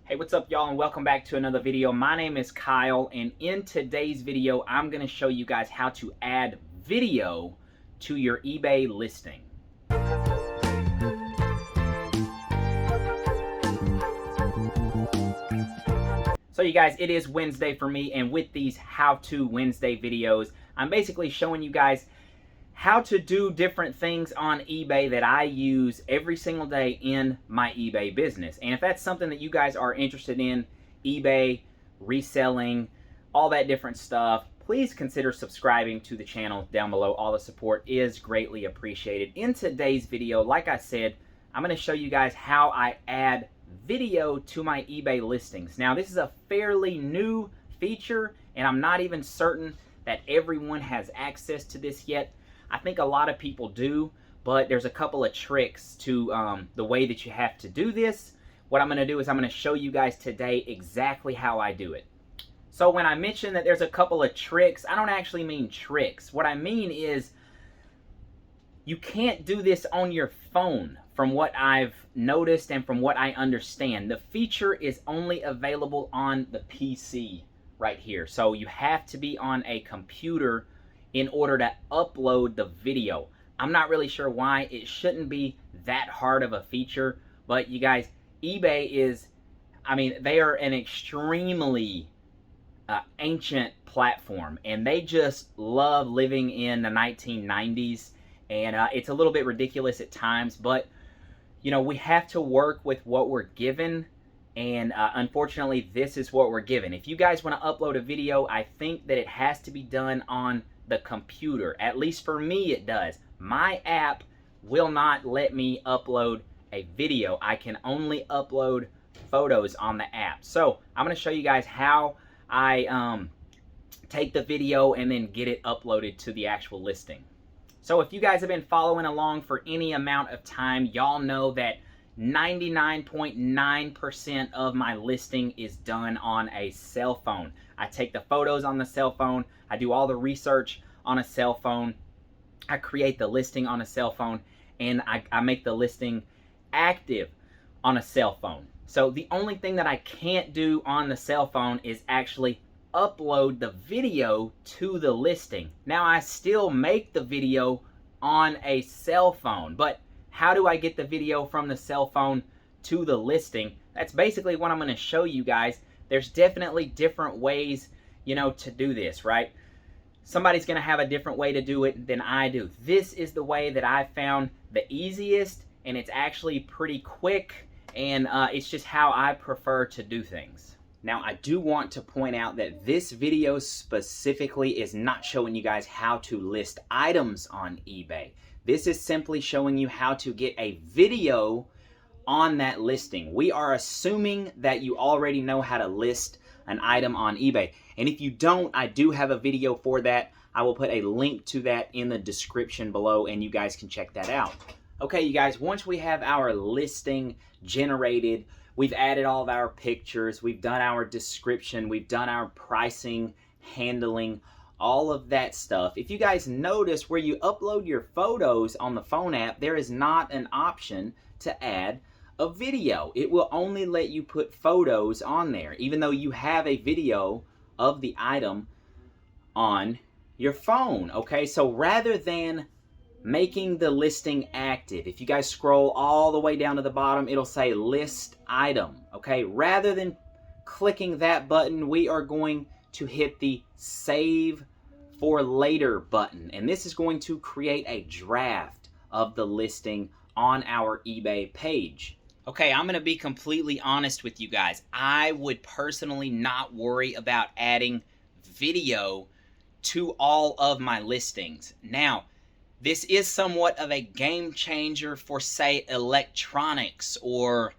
Hey, what's up, y'all, and welcome back to another video. My name is Kyle, and in today's video, I'm going to show you guys how to add video to your eBay listing. So you guys, it is Wednesday for me, and with these How-To Wednesday videos, I'm basically showing you guys how to do different things on eBay that I use every single day in my eBay business. And if that's something that you guys are interested in, eBay, reselling, all that different stuff, please consider subscribing to the channel down below. All the support is greatly appreciated. In today's video, like I said, I'm going to show you guys how I add video to my eBay listings. Now, this is a fairly new feature, and I'm not even certain that everyone has access to this yet. I think a lot of people do, but there's a couple of tricks to the way that you have to do this. What I'm going to do is I'm going to show you guys today exactly how I do it. So when I mention that there's a couple of tricks, I don't actually mean tricks. What I mean is you can't do this on your phone from what I've noticed and from what I understand. The feature is only available on the PC right here. So you have to be on a computer in order to upload the video. I'm not really sure why. It shouldn't be that hard of a feature, but you guys, eBay is, they are an extremely ancient platform, and they just love living in the 1990s, and it's a little bit ridiculous at times, but you know, we have to work with what we're given, and unfortunately, this is what we're given. If you guys want to upload a video, I think that it has to be done on the computer. At least for me, it does. My app will not let me upload a video. I can only upload photos on the app. So I'm going to show you guys how I take the video and then get it uploaded to the actual listing. So if you guys have been following along for any amount of time, y'all know that 99.9% of my listing is done on a cell phone. I take the photos on the cell phone. I do all the research on a cell phone. I create the listing on a cell phone, and I make the listing active on a cell phone. So the only thing that I can't do on the cell phone is actually upload the video to the listing. Now, I still make the video on a cell phone, but how do I get the video from the cell phone to the listing? That's basically what I'm going to show you guys. There's definitely different ways, you know, to do this, right? Somebody's going to have a different way to do it than I do. This is the way that I found the easiest, and it's actually pretty quick, and it's just how I prefer to do things. Now, I do want to point out that this video specifically is not showing you guys how to list items on eBay. This is simply showing you how to get a video on that listing. We are assuming that you already know how to list an item on eBay. And if you don't, I do have a video for that. I will put a link to that in the description below, and you guys can check that out. Okay, you guys, once we have our listing generated, we've added all of our pictures, we've done our description, we've done our pricing, handling, all of that stuff. If you guys notice where you upload your photos on the phone app, there is not an option to add a video. It will only let you put photos on there, even though you have a video of the item on your phone. Okay, so rather than making the listing active, if you guys scroll all the way down to the bottom, it'll say list item. Okay, rather than clicking that button, we are going to hit the save for later button, and this is going to create a draft of the listing on our eBay page. Okay, I'm going to be completely honest with you guys. I would personally not worry about adding video to all of my listings. Now, this is somewhat of a game changer for, say, electronics or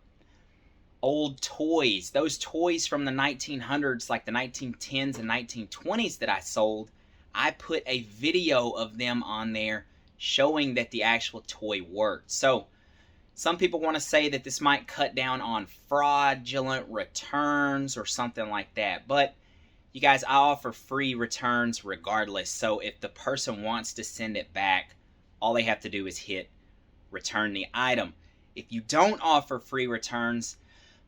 old toys. Those toys from the 1900s, like the 1910s and 1920s that I sold, I put a video of them on there showing that the actual toy worked. So some people want to say that this might cut down on fraudulent returns or something like that. But you guys, I offer free returns regardless. So if the person wants to send it back, all they have to do is hit return the item. If you don't offer free returns,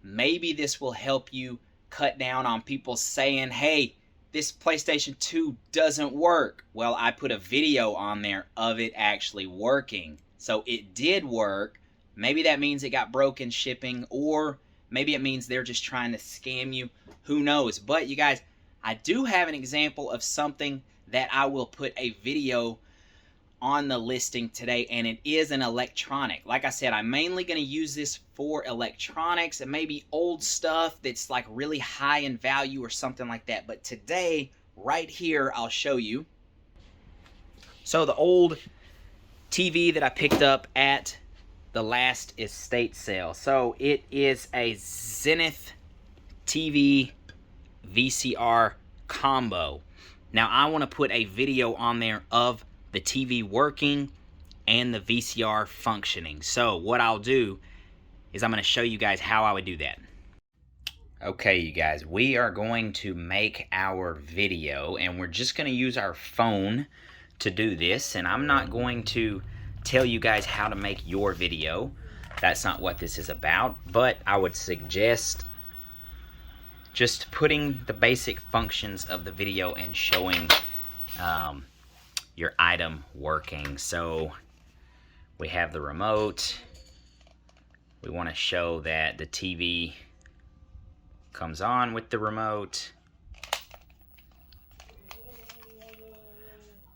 maybe this will help you cut down on people saying, hey, this PlayStation 2 doesn't work. Well, I put a video on there of it actually working. So it did work. Maybe that means it got broken shipping, or maybe it means they're just trying to scam you. Who knows? But you guys, I do have an example of something that I will put a video on the listing today, and it is an electronic. Like I said, I'm mainly going to use this for electronics and maybe old stuff that's like really high in value or something like that. But today, right here, I'll show you. So the old TV that I picked up at the last estate sale. So it is a Zenith TV VCR combo. Now I want to put a video on there of the TV working and the VCR functioning. So what I'll do is I'm going to show you guys how I would do that. Okay, you guys, we are going to make our video, and we're just going to use our phone to do this, and I'm not going to tell you guys how to make your video. That's not what this is about, but I would suggest just putting the basic functions of the video and showing your item working. So we have the remote. We want to show that the TV comes on with the remote.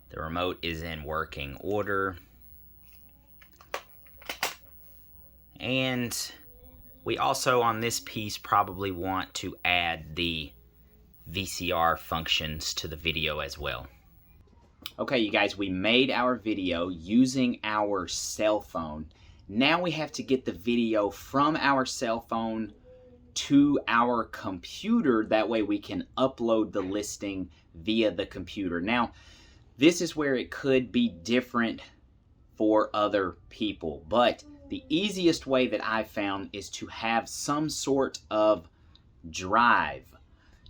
The remote is in working order. And we also on this piece probably want to add the VCR functions to the video as well. Okay, you guys, we made our video using our cell phone. Now we have to get the video from our cell phone to our computer. That way we can upload the listing via the computer. Now, this is where it could be different for other people, but the easiest way that I've found is to have some sort of drive.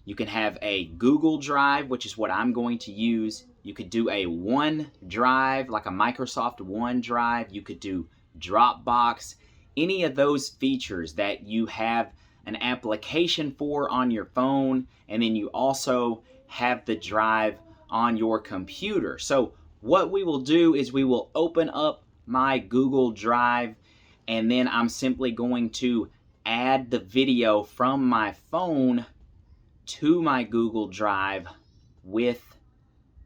You can have a Google Drive, which is what I'm going to use. You could do a OneDrive, like a Microsoft OneDrive. You could do Dropbox. Any of those features that you have an application for on your phone, and then you also have the drive on your computer. So what we will do is we will open up my Google Drive, and then I'm simply going to add the video from my phone to my Google Drive with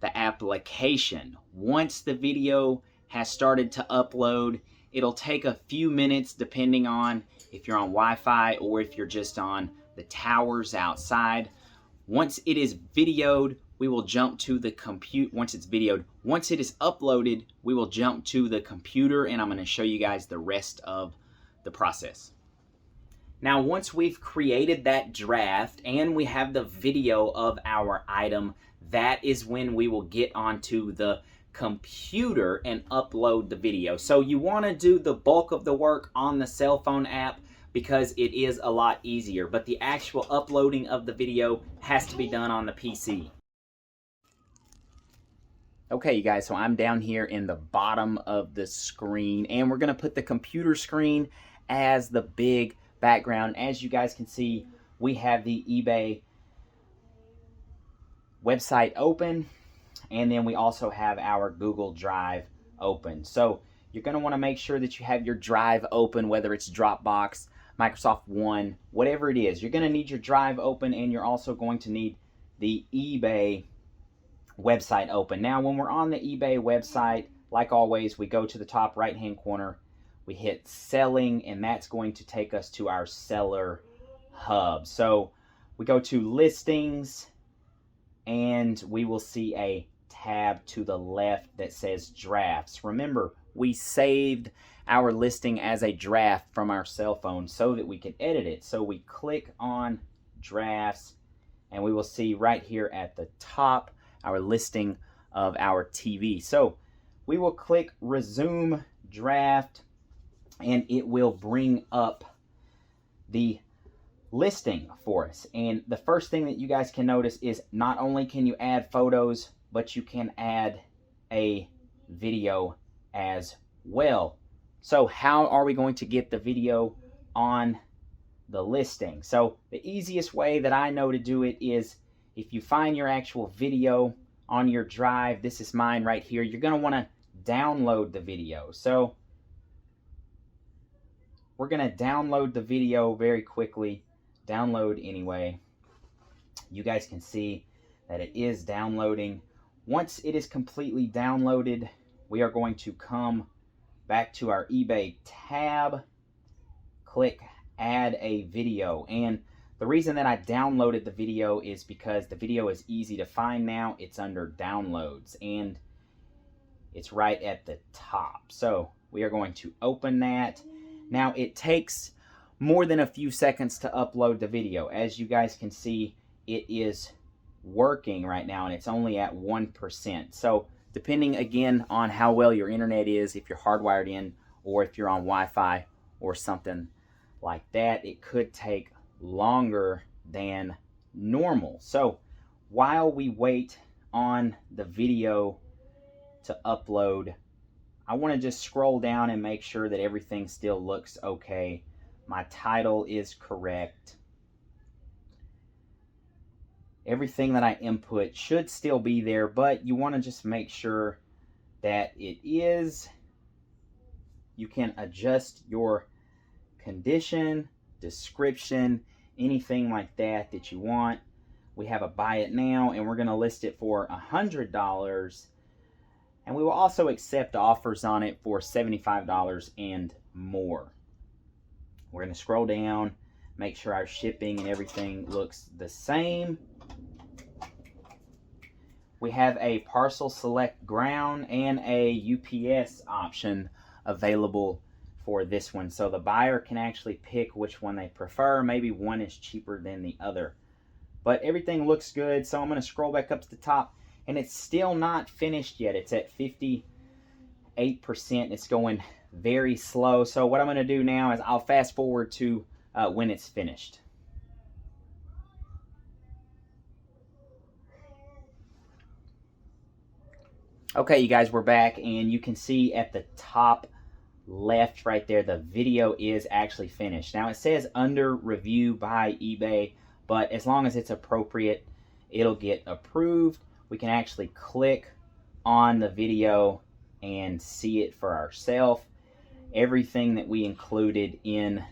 the application. Once the video has started to upload, it'll take a few minutes depending on if you're on Wi-Fi or if you're just on the towers outside. Once it is videoed, we will jump to the once it is uploaded, we will jump to the computer, and I'm going to show you guys the rest of the process. Now, once we've created that draft and we have the video of our item, that is when we will get onto the computer and upload the video. So you want to do the bulk of the work on the cell phone app because it is a lot easier, but the actual uploading of the video has to be done on the PC. Okay, you guys, so I'm down here in the bottom of the screen, and we're going to put the computer screen as the big background. As you guys can see, we have the eBay website open, and then we also have our Google Drive open. So you're going to want to make sure that you have your drive open, whether it's Dropbox, Microsoft One, whatever it is. You're going to need your drive open, and you're also going to need the eBay website open. Now, when we're on the eBay website, like always, we go to the top right hand corner, we hit selling, and that's going to take us to our seller hub. So we go to listings, and we will see a tab to the left that says drafts. Remember, we saved our listing as a draft from our cell phone so that we can edit it. So we click on drafts, and we will see right here at the top our listing of our TV. So we will click resume draft, and it will bring up the listing for us. And the first thing that you guys can notice is not only can you add photos, but you can add a video as well. So how are we going to get the video on the listing. So the easiest way that I know to do it is if you find your actual video on your drive, this is mine right here, you're going to want to download the video. So we're going to download the video very quickly. Download anyway. You guys can see that it is downloading. Once it is completely downloaded, we are going to come back to our eBay tab, click add a video. And the reason that I downloaded the video is because the video is easy to find now. It's under downloads and it's right at the top. So we are going to open that. Now it takes more than a few seconds to upload the video. As you guys can see, it is working right now and it's only at 1%. So depending again on how well your internet is, if you're hardwired in or if you're on Wi-Fi or something like that, it could take longer than normal. So while we wait on the video to upload, I want to just scroll down and make sure that everything still looks okay. My title is correct. Everything that I input should still be there, but you want to just make sure that it is. You can adjust your condition, description, anything like that that you want. We have a buy it now and we're going to list it for $100, and we will also accept offers on it for $75 and more. We're going to scroll down, make sure our shipping and everything looks the same. We have a parcel select ground and a UPS option available for this one. So the buyer can actually pick which one they prefer. Maybe one is cheaper than the other. But everything looks good. So I'm going to scroll back up to the top and it's still not finished yet. It's at 58%. It's going very slow. So what I'm going to do now is I'll fast forward to when it's finished. Okay, you guys, we're back and you can see at the top left right there, the video is actually finished. Now it says under review by eBay, but as long as it's appropriate, it'll get approved. We can actually click on the video and see it for ourselves. Everything that we included in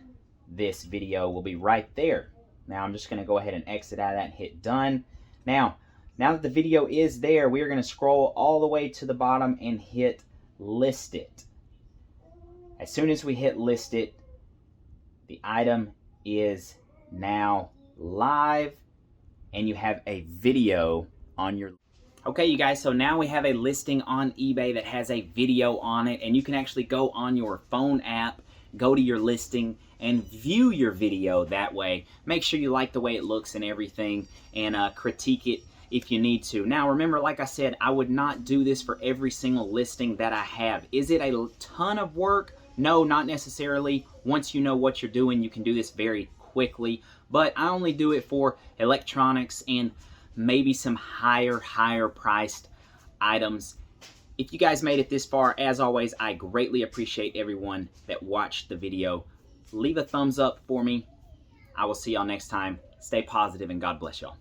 this video will be right there. Now I'm just going to go ahead and exit out of that and hit done. Now that the video is there, we are going to scroll all the way to the bottom and hit list it. As soon as we hit list it, the item is now live and you have a video on your... Okay, you guys, so now we have a listing on eBay that has a video on it, and you can actually go on your phone app, go to your listing, and view your video that way. Make sure you like the way it looks and everything, and critique it if you need to. Now, remember, like I said, I would not do this for every single listing that I have. Is it a ton of work? No, not necessarily. Once you know what you're doing, you can do this very quickly, but I only do it for electronics and maybe some higher priced items. If you guys made it this far, as always, I greatly appreciate everyone that watched the video. Leave a thumbs up for me. I will see y'all next time. Stay positive and God bless y'all.